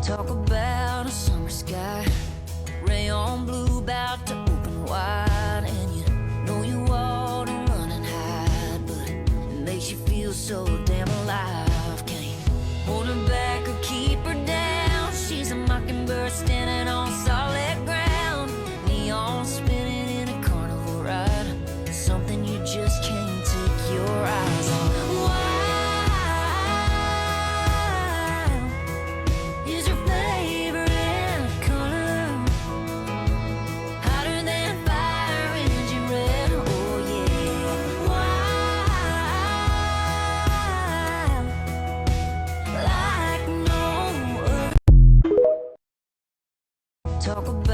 Talk about a summer sky, rayon blue about to open wide, and you know you ought to run and hide, but it makes you feel so damn alive. Can't hold her back or keep her down. She's a mockingbird standing on solid ground, neon spinning in a carnival ride, something you just can't take your eyes on. Talk about